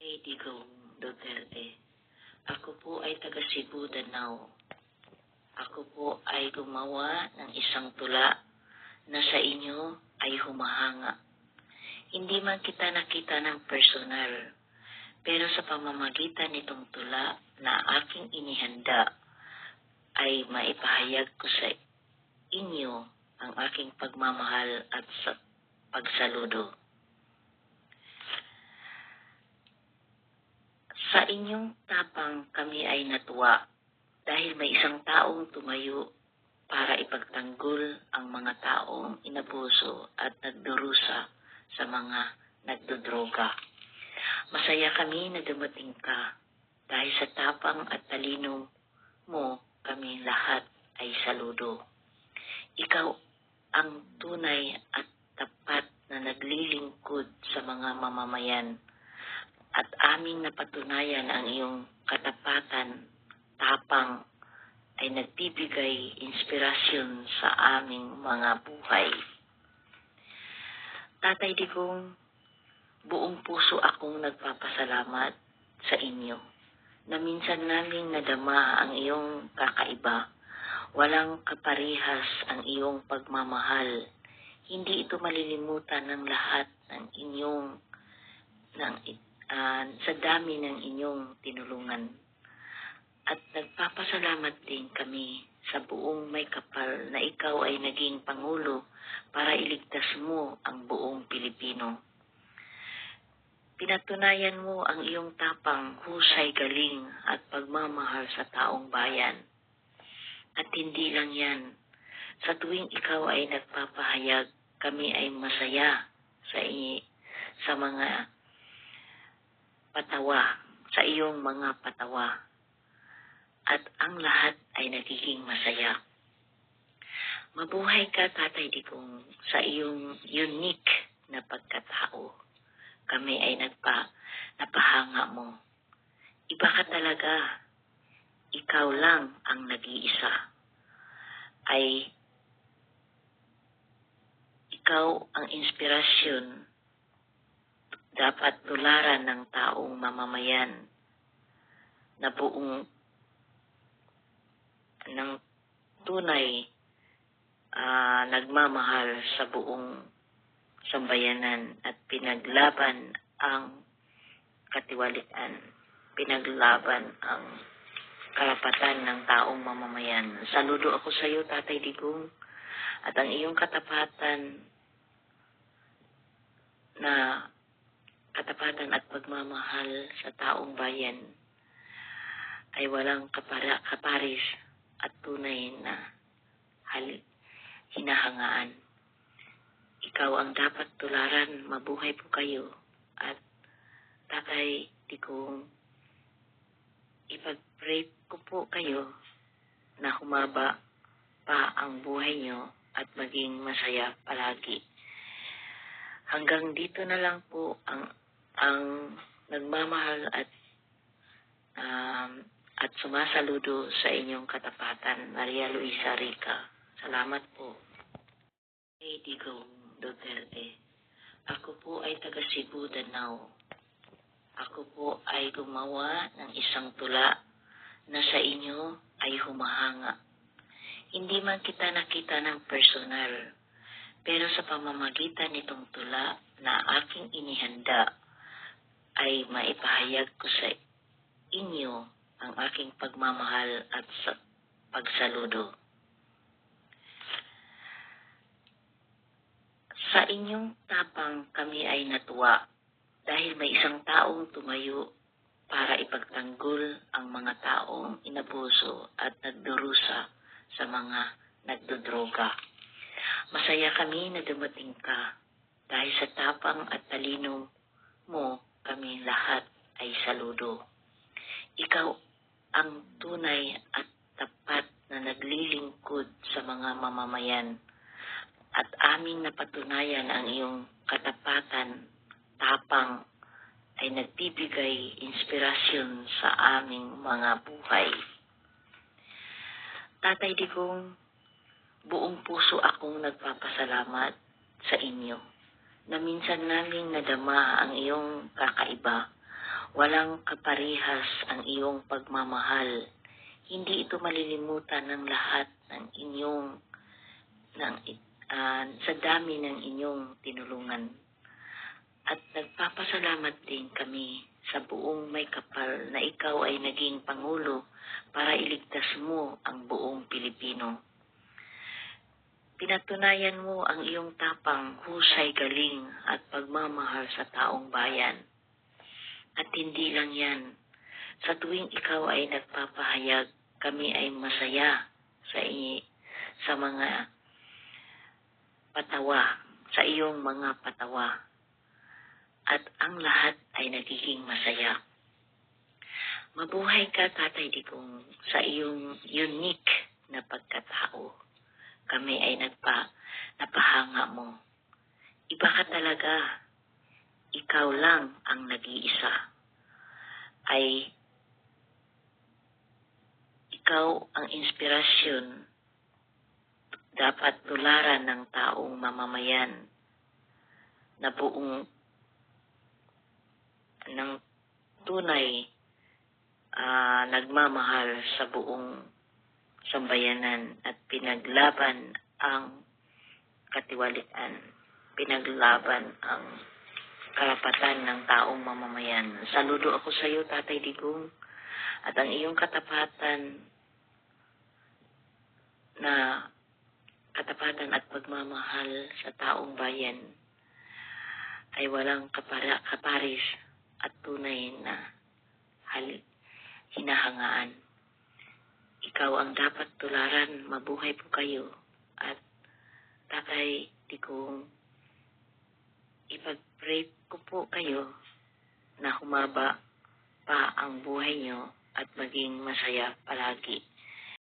Kay Digong Duterte. Ako po ay taga Cebu, Danao. Ako po ay gumawa ng isang tula na sa inyo ay humahanga. Hindi man kita nakita ng personal, pero sa pamamagitan nitong tula na aking inihanda, ay maipahayag ko sa inyo ang aking pagmamahal at pagsaludo. Sa inyong tapang kami ay natuwa dahil may isang taong tumayo para ipagtanggol ang mga taong inabuso at nagdurusa sa mga nagdodroga. Masaya kami na dumating ka dahil sa tapang at talino mo kami lahat ay saludo. Ikaw ang tunay at tapat na naglilingkod sa mga mamamayan at aming napatunayan ang iyong katapatan, tapang ay nagbibigay inspirasyon sa aming mga buhay. Tatay Digong, buong puso akong nagpapasalamat sa inyo na minsan naming nadama ang iyong kakaiba. Walang kaparihas ang iyong pagmamahal. Hindi ito malilimutan ng lahat ng inyong sa dami ng inyong tinulungan. At nagpapasalamat din kami sa buong may kapal na ikaw ay naging Pangulo para iligtas mo ang buong Pilipino. Pinatunayan mo ang iyong tapang, husay, galing at pagmamahal sa taong bayan. At hindi lang yan, sa tuwing ikaw ay nagpapahayag, kami ay masaya sa mga patawa, sa iyong mga patawa. At ang lahat ay nagiging masaya. Mabuhay ka, Tatay Digong, sa iyong unique na pagkatao. Kami ay napahanga mo. Iba ka talaga. Ikaw lang ang nag-iisa. Ay ikaw ang inspirasyon dapat tularan ng taong mamamayan na buong ng tunay nagmamahal sa buong sambayanan at pinaglaban ang katiwalian, pinaglaban ang karapatan ng taong mamamayan. Saludo ako sa iyo, Tatay Digong, at ang iyong katapatan at pagmamahal sa taong bayan ay walang kaparis at tunay na hinahangaan. Ikaw ang dapat tularan. Mabuhay po kayo. At Tatay Digong, ipag-pray ko po kayo na humaba pa ang buhay nyo at maging masaya palagi. Hanggang dito na lang po ang nagmamahal at sumasaludo sa inyong katapatan, Maria Luisa Rica. Salamat po. Kay Digong Duterte. Ako po ay taga Cebu, Danao. Ako po ay gumawa ng isang tula na sa inyo ay humahanga. Hindi man kita nakita ng personal, pero sa pamamagitan nitong tula na aking inihanda, ay maipahayag ko sa inyo ang aking pagmamahal at pagsaludo. Sa inyong tapang kami ay natuwa dahil may isang taong tumayo para ipagtanggol ang mga taong inabuso at nagdurusa sa mga nagdodroga. Masaya kami na dumating ka dahil sa tapang at talino mo kami lahat ay saludo. Ikaw ang tunay at tapat na naglilingkod sa mga mamamayan at aming napatunayan ang iyong katapatan, tapang ay nagbibigay inspirasyon sa aming mga buhay. Tatay Digong, buong puso akong nagpapasalamat sa inyo na minsan naming nadama ang iyong kakaiba. Walang kaparehas ang iyong pagmamahal. Hindi ito malilimutan ng lahat ng inyong sa dami ng inyong tinulungan. At nagpapasalamat din kami sa buong may kapal na ikaw ay naging Pangulo para iligtas mo ang buong Pilipino. Pinatunayan mo ang iyong tapang, husay, galing at pagmamahal sa taong bayan. At hindi lang yan, sa tuwing ikaw ay nagpapahayag, kami ay masaya sa mga patawa, sa iyong mga patawa. At ang lahat ay nagiging masaya. Mabuhay ka, Tatay Digong, sa iyong unique na pagkatao. Kami ay napahanga mo. Iba ka talaga. Ikaw lang ang nag-iisa. Ay ikaw ang inspirasyon dapat tularan ng taong mamamayan na buong ng tunay nagmamahal sa buong sambayanan at pinaglaban ang katiwalian, pinaglaban ang karapatan ng taong mamamayan. Saludo ako sa iyo, Tatay Digong, at ang iyong katapatan at pagmamahal sa taong bayan ay walang kaparis at tunay na hinahangaan. Ikaw ang dapat tularan. Mabuhay po kayo. At Tatay Digong, ipag-pray ko po kayo na humaba pa ang buhay nyo at maging masaya palagi.